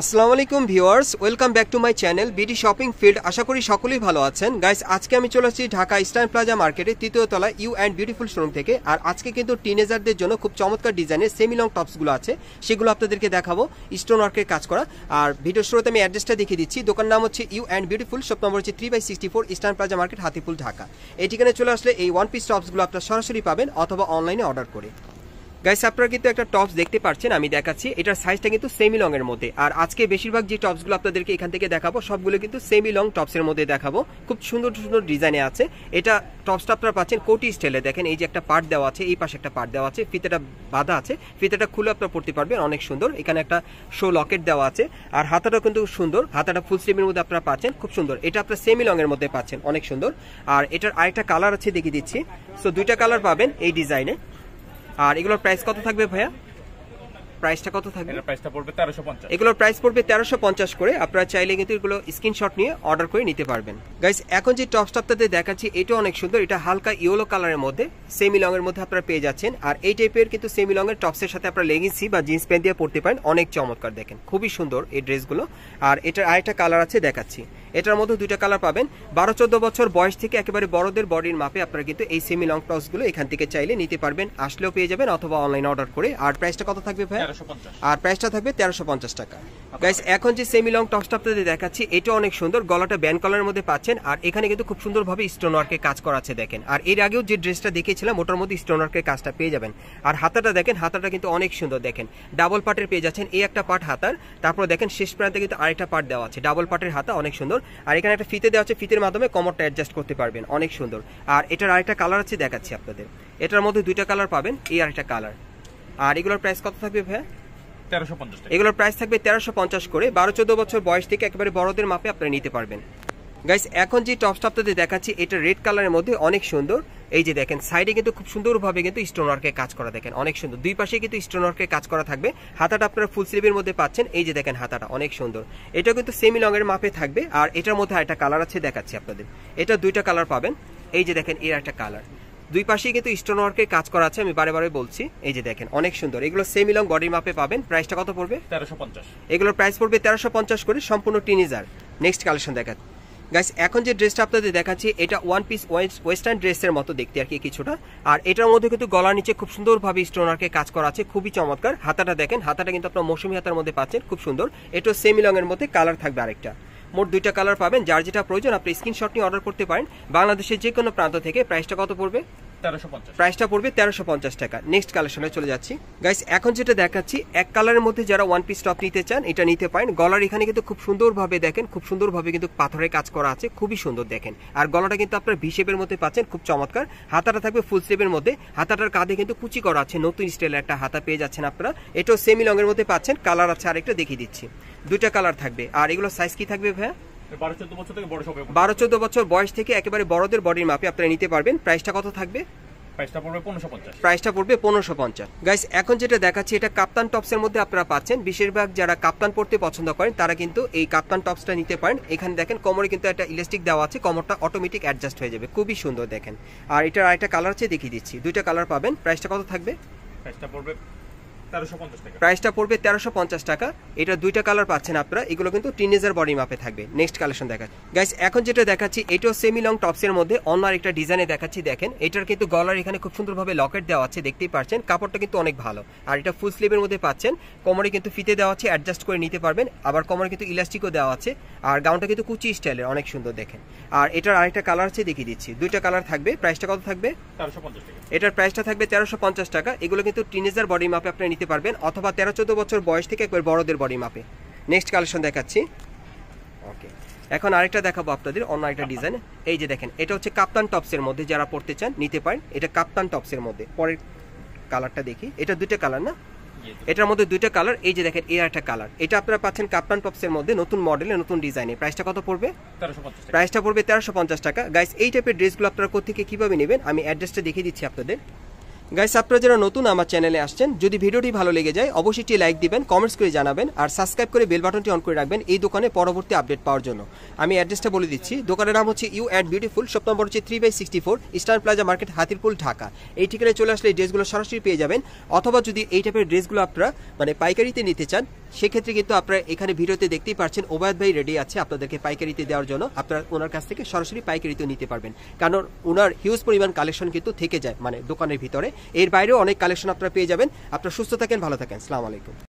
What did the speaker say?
আসসালামু আলাইকুম viewers, welcome back to my channel BD shopping field. আশা করি সকলেই ভালো আছেন। গাইস, আজকে আমি চলে আসছি ঢাকা ইস্টার্ন প্লাজা মার্কেটের তৃতীয় তলা ইউ অ্যান্ড বিউটিফুল শোরুম থেকে। আর আজকে কিন্তু টিনেজারদের জন্য খুব চমৎকার ডিজাইনের সেমি লং টপসগুলো আছে, সেগুলো আপনাদেরকে দেখাবো স্টোন ওয়ার্কের কাজ করা। আর ভিডিওর শুরুতে আমি অ্যাড্রেসটা দেখিয়ে দিচ্ছি। দোকান নাম হচ্ছে you and beautiful, shop number হচ্ছে 3/64 Eastern Plaza market, Hatipul, Dhaka. এই ঠিকানায় চলে আসলে এই ওয়ান পিস টপসগুলো আপনারা সরাসরি পাবেন অথবা অনলাইনে অর্ডার করে। গাইস, আপনারা কিন্তু একটা টপস দেখতে পাচ্ছেন, আমি দেখাচ্ছি। এটার সাইজটা কিন্তু সেমি লং এর মধ্যে। আর আজকে বেশিরভাগ যে টপসগুলো আপনাদেরকে এখান থেকে দেখাবো সবগুলো কিন্তু সেমি লং টপসের মধ্যে দেখাবো। খুব সুন্দর সুন্দর ডিজাইনে আছে। এটা টপসটা আপনারা পাচ্ছেন কোটি স্টাইলে। দেখেন, এই যে একটা পার্ট দেওয়া আছে, এই পাশে একটা পার্ট দেওয়া আছে, ফিতেটা বাঁধা আছে, ফিতেটা খুলে আপনারা পড়তে পারবেন, অনেক সুন্দর। এখানে একটা শো লকেট দেওয়া আছে। আর হাতাটা কিন্তু সুন্দর, হাতাটা ফুল স্লিভের মধ্যে আপনারা পাচ্ছেন, খুব সুন্দর। এটা আপনারা সেমি লং এর মধ্যে পাচ্ছেন, অনেক সুন্দর। আর এটার আরেকটা কালার আছে, দেখিয়ে দিচ্ছি। সো দুইটা কালার পাবেন এই ডিজাইনে। আর এগুলোর প্রাইস কত থাকবে ভাইয়া? প্রাইসটা কত থাকবে? প্রাইসটা পড়বে 1350। এগুলোর প্রাইস পড়বে 1350 করে। আপনারা চাইলে কিন্তু এগুলো স্ক্রিনশট নিয়ে অর্ডার করে নিতে পারবেন। গাইস, এখন যে টপসটা আপনাদের দেখাচ্ছি এটা অনেক সুন্দর। এটা হালকা ইয়েলো কালারের মধ্যে সেমি লং এর মধ্যে আপনারা পেয়ে যাচ্ছেন। আর এই টাইপের কিন্তু সেমি লং এর টপসের সাথে আপনারা লেগিংসি বা জিন্স প্যান্ট দিয়ে পড়তে পারেন, অনেক চমৎকার। দেখেন, খুবই সুন্দর এই ড্রেসগুলো। আর এটার আরেকটা কালার আছে, দেখাচ্ছি। এটার মধ্যে দুইটা কালার পাবেন। 12-14 বছর বয়স থেকে একেবারে বড়দের বডির মাপে আপনারা কিন্তু এই সেমি লং টপসগুলো এখান থেকে চাইলে নিতে পারবেন, আসলেও পেয়ে যাবেন অথবা অনলাইন অর্ডার করে। আর প্রাইসটা কত থাকবে ভাই? 1350। আর প্রাইসটা থাকবে 1350 টাকা। গাইস, এখন যে সেমি লং টপসটা আপনাদের দেখাচ্ছি এটা অনেক সুন্দর। গলাটা ব্যান্ড কালারের মধ্যে পাচ্ছেন। আর এখানে কিন্তু খুব সুন্দরভাবে স্টোন ওয়ার্কের কাজ করা আছে, দেখেন। আর এর আগেও যে ড্রেসটা দেখিয়েছিলাম ওটার মধ্যে স্টোন ওয়ার্কের কাজটা পেয়ে যাবেন। আর হাতাটা দেখেন, হাতাটা কিন্তু অনেক সুন্দর। দেখেন, ডাবল পার্টের পেয়ে যাচ্ছেন। এই একটা পার্ট হাতার, তারপর দেখেন শেষ প্রান্তে কিন্তু আরেকটা পার্ট দেওয়া আছে, ডাবল পার্টের হাতা, অনেক সুন্দর। আর এখানে একটা ফিতে দেওয়া আছে, ফিতের মাধ্যমে কোমরটা অ্যাডজাস্ট করতে পারবেন, অনেক সুন্দর। আর এটার আরেকটা কালার আছে, দেখাচ্ছি আপনাদের। এটার মধ্যে দুইটা কালার পাবেন, এই আরেকটা কালার। আর এগুলোর প্রাইস কত থাকবে ভাই? 1350 টাকা। এগুলোর প্রাইস থাকবে 1350 করে। 12-14 বছর বয়স থেকে একেবারে বড়দের মাপে আপনারা নিতে পারবেন। গাইস, এখন যে টপসটা আপনাদের দেখাচ্ছি এটা রেড কালারের মধ্যে অনেক সুন্দর। এই যে দেখেন, সাইডে কিন্তু খুব সুন্দরভাবে কিন্তু স্টোন ওয়ার্কের কাজ করা, দেখেন, অনেক সুন্দর। দুই পাশে কিন্তু স্টোন ওয়ার্কের কাজ করা থাকবে। হাতাটা আপনারা ফুল স্লিভের মধ্যে পাচ্ছেন, এই যে দেখেন হাতাটা অনেক সুন্দর। এটা কিন্তু সেমি লং এর মাপে থাকবে। আর এটার মধ্যে একটা কালার আছে, দেখাচ্ছি আপনাদের। এটা দুইটা কালার পাবেন, এই যে দেখেন, এর একটা কালার। দুই পাশেই কিন্তু স্টোন ওয়ার্কের কাজ করা আছে, আমি বারে বারে বলছি। এই যে দেখেন, অনেক সুন্দর। এগুলো সেমি লং বডির মাপে পাবেন। প্রাইসটা কত পড়বে? 1350। এগুলোর প্রাইস পড়বে 1350 করে, সম্পূর্ণ টিনেজার। নেক্সট কালেকশন দেখান। গাইস, এখন যে ড্রেসটা আপনাদের দেখাচ্ছি এটা ওয়ান পিস ওয়েস্টার্ন ড্রেসের মতো দেখতে আর কি কিছুটা। আর এটার মধ্যে কিন্তু গলার নিচে খুব সুন্দরভাবে স্টোন ওয়ার্কের কাজ করা আছে, খুবই চমৎকার। হাতাটা দেখেন, হাতাটা কিন্তু আপনার মৌসুমী হাতার মধ্যে পাচ্ছেন, খুব সুন্দর। এটা সেমি লং এর মধ্যে কালার থাকবে আরেকটা। মোট দুইটা কালার পাবেন। যার যেটা প্রয়োজন আপনি স্ক্রিনশট নিয়ে অর্ডার করতে পারেন বাংলাদেশের যে কোনো প্রান্ত থেকে। প্রাইসটা কত পড়বে? 1350। প্রাইসটা পড়বে 1350 টাকা। নেক্সট কালেকশনে চলে যাচ্ছি। গাইস, এখন যেটা দেখাচ্ছি এক কালারের মধ্যে যারা ওয়ান পিস টপ নিতে চান এটা নিতে পারেন। গলার এখানে কিন্তু খুব সুন্দরভাবে দেখেন, খুব সুন্দরভাবে কিন্তু পাথরের কাজ করা আছে, খুবই সুন্দর দেখেন। আর গলাটা কিন্তু আপনার ভি শেপের মধ্যে পাচ্ছেন, খুব চমৎকার। হাতাটা থাকবে ফুল স্লিভের মধ্যে। হাতাটার কাঁধে কিন্তু কুচি করা আছে, নতুন স্টাইলের একটা হাতা পেয়ে যাচ্ছেন আপনারা। এটাও সেমি লং এর মধ্যে পাচ্ছেন। কালার আছে আরেকটা, দেখিয়ে দিচ্ছি। দুইটা কালার থাকবে। আর এগুলো সাইজ কি থাকবে ভাইয়া? 12-14 বছর থেকে বড় সব। 12-14 বছর বয়স থেকে একেবারে বড়দের বডির মাপে আপনারা নিতে পারবেন। প্রাইসটা কত থাকবে? প্রাইসটা পড়বে 1550। প্রাইসটা পড়বে 1550। গাইস, এখন যেটা দেখাচ্ছি এটা কাপ্তান টপসের মধ্যে আপনারা পাচ্ছেন। বেশিরভাগ যারা কাপ্তান পড়তে পছন্দ করেন তারা কিন্তু এই কাপ্তান টপসটা নিতে পারেন। এখানে দেখেন কোমরে কিন্তু একটা ইলাস্টিক দেওয়া আছে, কোমরটা অটোমেটিক অ্যাডজাস্ট হয়ে যাবে, খুবই সুন্দর দেখেন। আর এটার আরেকটা কালার আছে, দেখিয়ে দিচ্ছি। দুইটা কালার পাবেন। প্রাইসটা কত থাকবে? প্রাইসটা পড়বে 1350 টাকা। প্রাইসটা পড়বে 1350 টাকা। এটা দুইটা কালার পাচ্ছেন আপনারা। এগুলো কিন্তু টিনেজার বডি মাপে থাকবে। নেক্সট কালেকশন দেখা। গাইস, এখন যেটা দেখাচ্ছি এটাও সেমি লং টপসের মধ্যে অন্য আরেকটা ডিজাইনে দেখাচ্ছি। দেখেন, এটার কিন্তু গলার এখানে খুব সুন্দরভাবে লকেট দেওয়া আছে, দেখতেই পাচ্ছেন। কাপড়টা কিন্তু অনেক ভালো। আর এটা ফুল স্লিভের মধ্যে পাচ্ছেন। কোমরে কিন্তু ফিতে দেওয়া আছে, অ্যাডজাস্ট করে নিতে পারবেন। আবার কোমরে কিন্তু ইলাস্টিকও দেওয়া আছে। আর গাউনটা কিন্তু কুচি স্টাইলের, অনেক সুন্দর দেখেন। আর এটার আরেকটা কালার আছে, দেখিয়ে দিচ্ছি। দুইটা কালার থাকবে। প্রাইসটা কত থাকবে? 1350 টাকা। এটার প্রাইসটা থাকবে 1350 টাকা। এগুলো কিন্তু টিনেজার বডি মাপে আপনি নিতে পারবেন অথবা 13-14 বছর বয়স থেকে একবার বড়দের বডি মাপে। নেক্সট কালেকশন দেখাচ্ছি। ওকে, এখন আরেকটা দেখাবো আপনাদের, অন্য একটা ডিজাইন। এই যে দেখেন, এটা হচ্ছে কাপ্তান টপসের মধ্যে, যারা পড়তে চান নিতে পারেন। এটা কাপ্তান টপসের মধ্যে। পরের কালারটা দেখি। এটা দুইটা কালার না? এটার মধ্যে দুইটা কালার। এই যে দেখেন, এই একটা কালার। এটা আপনারা পাচ্ছেন কাপ্তান টপসের মধ্যে, নতুন মডেলে, নতুন ডিজাইনে। প্রাইসটা কত পড়বে? 1350 টাকা। প্রাইসটা পড়বে 1350 টাকা। গাইস, এই টাইপের ড্রেসগুলো আপনারা কোথেকে কিভাবে নেবেন আমি অ্যাড্রেসটা দেখিয়ে দিচ্ছি আপনাদের। গাইস, আপনারা যারা নতুন আমার চ্যানেলে আসছেন, যদি ভিডিওটি ভালো লেগে যায় অবশ্যই একটি লাইক দিবেন, কমেন্টস করে জানাবেন, আর সাবস্ক্রাইব করে বেল বাটনটি অন করে রাখবেন এই দোকানে পরবর্তী আপডেট পাওয়ার জন্য। আমি অ্যাড্রেসটা বলে দিচ্ছি। দোকানের নাম হচ্ছে you and beautiful, shop number হচ্ছে 3/64 Eastern Plaza market, Hatirpul, Dhaka. এই ঠিকানায় চলে আসলে এই ড্রেসগুলো সরাসরি পেয়ে যাবেন। অথবা যদি এই টাইপের ড্রেসগুলো আপনারা মানে পাইকারিতে নিতে চান সেক্ষেত্রে কিন্তু আপনারা এখানে ভিডিওতে দেখতেই পাচ্ছেন ওবায়দ ভাই রেডি আছে আপনাদেরকে পাইকারিতে দেওয়ার জন্য। আপনারা ওনার কাছ থেকে সরাসরি পাইকারিতে নিতে পারবেন, কারণ ওনার হিউজ পরিমাণ কালেকশন কিন্তু থেকে যায় মানে দোকানের ভিতরে। এর বাইরেও অনেক কালেকশন আপনারা পেয়ে যাবেন। আপনারা সুস্থ থাকেন, ভালো থাকেন, আসসালামু আলাইকুম।